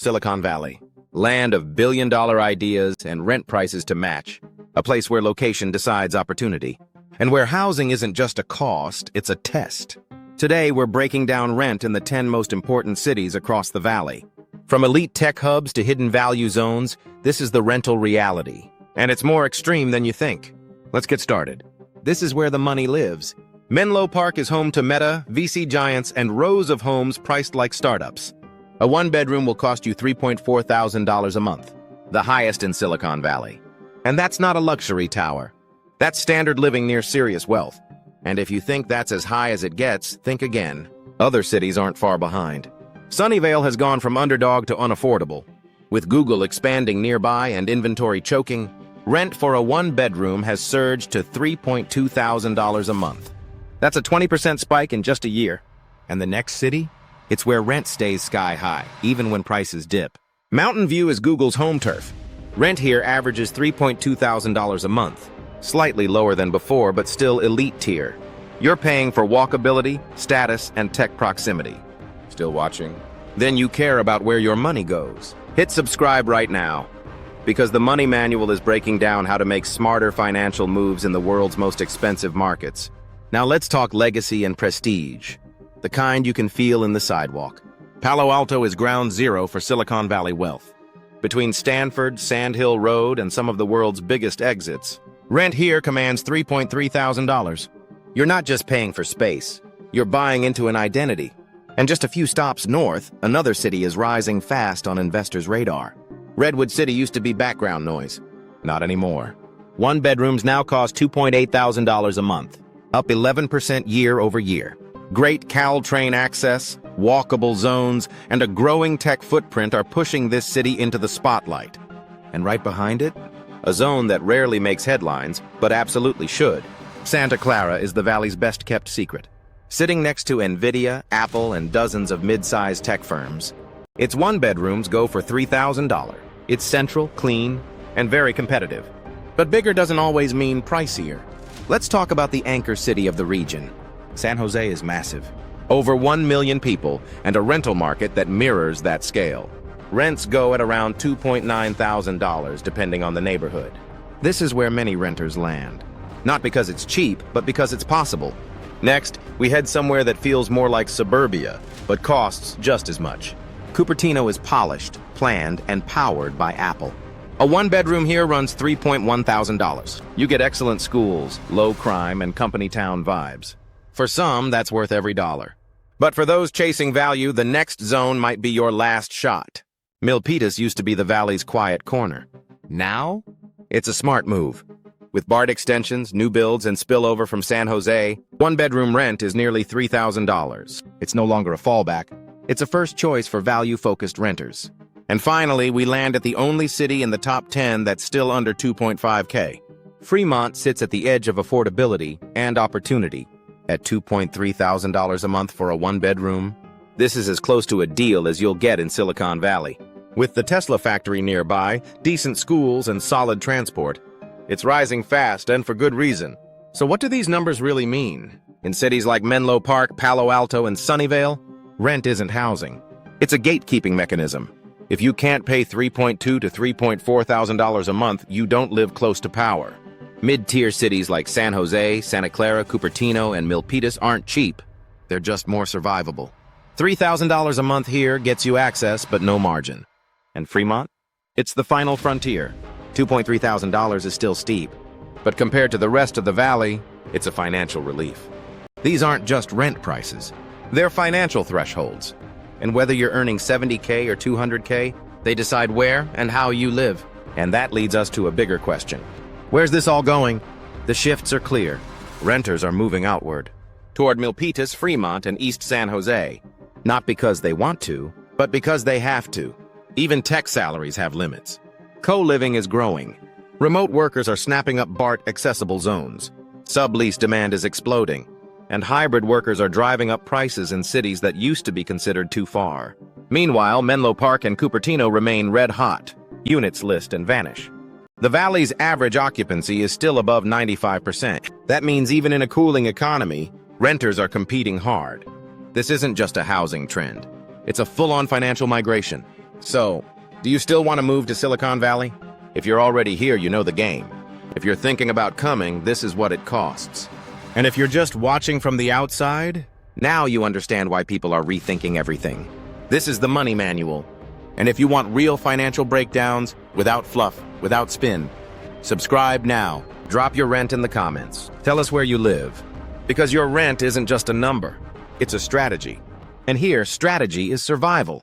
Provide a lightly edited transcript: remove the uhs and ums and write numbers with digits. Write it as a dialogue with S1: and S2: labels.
S1: Silicon Valley. Land of billion-dollar ideas and rent prices to match. A place where location decides opportunity. And where housing isn't just a cost, it's a test. Today, we're breaking down rent in the 10 most important cities across the valley. From elite tech hubs to hidden value zones, this is the rental reality. And it's more extreme than you think. Let's get started. This is where the money lives. Menlo Park is home to Meta, VC giants, and rows of homes priced like startups. A one-bedroom will cost you $3.4 thousand a month, the highest in Silicon Valley. And that's not a luxury tower. That's standard living near serious wealth. And if you think that's as high as it gets, think again. Other cities aren't far behind. Sunnyvale has gone from underdog to unaffordable. With Google expanding nearby and inventory choking, rent for a one-bedroom has surged to $3.2 thousand a month. That's a 20% spike in just a year. And the next city? It's where rent stays sky high, even when prices dip. Mountain View is Google's home turf. Rent here averages $3.2 thousand a month. Slightly lower than before, but still elite tier. You're paying for walkability, status, and tech proximity. Still watching? Then you care about where your money goes. Hit subscribe right now, because the Money Manual is breaking down how to make smarter financial moves in the world's most expensive markets. Now let's talk legacy and prestige, the kind you can feel in the sidewalk. Palo Alto is ground zero for Silicon Valley wealth. Between Stanford, Sand Hill Road, and some of the world's biggest exits, rent here commands $3.3 thousand. You're not just paying for space, you're buying into an identity. And just a few stops north, another city is rising fast on investors' radar. Redwood City used to be background noise. Not anymore. One-bedrooms now cost $2.8 thousand a month, up 11% year over year. Great Caltrain access, walkable zones, and a growing tech footprint are pushing this city into the spotlight. And right behind it, a zone that rarely makes headlines, but absolutely should. Santa Clara is the valley's best-kept secret. Sitting next to NVIDIA, Apple, and dozens of mid-sized tech firms, its one-bedrooms go for $3,000. It's central, clean, and very competitive. But bigger doesn't always mean pricier. Let's talk about the anchor city of the region. San Jose is massive. Over 1 million people and a rental market that mirrors that scale. Rents go at around $2.9 thousand depending on the neighborhood. This is where many renters land. Not because it's cheap, but because it's possible. Next, we head somewhere that feels more like suburbia, but costs just as much. Cupertino is polished, planned, and powered by Apple. A one-bedroom here runs $3.1 thousand. You get excellent schools, low crime, and company town vibes. For some, that's worth every dollar. But for those chasing value, the next zone might be your last shot. Milpitas used to be the valley's quiet corner. Now, it's a smart move. With BART extensions, new builds, and spillover from San Jose, one-bedroom rent is nearly $3,000. It's no longer a fallback. It's a first choice for value-focused renters. And finally, we land at the only city in the top 10 that's still under $2.5K. Fremont sits at the edge of affordability and opportunity. At $2.3 thousand a month for a one-bedroom, this is as close to a deal as you'll get in Silicon Valley. With the Tesla factory nearby, decent schools, and solid transport, it's rising fast and for good reason. So what do these numbers really mean? In cities like Menlo Park, Palo Alto, and Sunnyvale, rent isn't housing. It's a gatekeeping mechanism. If you can't pay $3.2 to $3.4 thousand a month, you don't live close to power. Mid-tier cities like San Jose, Santa Clara, Cupertino, and Milpitas aren't cheap. They're just more survivable. $3,000 a month here gets you access, but no margin. And Fremont? It's the final frontier. $2.3 thousand is still steep. But compared to the rest of the valley, it's a financial relief. These aren't just rent prices. They're financial thresholds. And whether you're earning $70K or $200K, they decide where and how you live. And that leads us to a bigger question. Where's this all going? The shifts are clear. Renters are moving outward. Toward Milpitas, Fremont, and East San Jose. Not because they want to, but because they have to. Even tech salaries have limits. Co-living is growing. Remote workers are snapping up BART-accessible zones. Sublease demand is exploding. And hybrid workers are driving up prices in cities that used to be considered too far. Meanwhile, Menlo Park and Cupertino remain red hot. Units list and vanish. The valley's average occupancy is still above 95%. That means even in a cooling economy, renters are competing hard. This isn't just a housing trend. It's a full-on financial migration. So, do you still want to move to Silicon Valley? If you're already here, you know the game. If you're thinking about coming, this is what it costs. And if you're just watching from the outside, now you understand why people are rethinking everything. This is the money manual. And if you want real financial breakdowns, without fluff, without spin, subscribe now. Drop your rent in the comments. Tell us where you live. Because your rent isn't just a number, it's a strategy. And here, strategy is survival.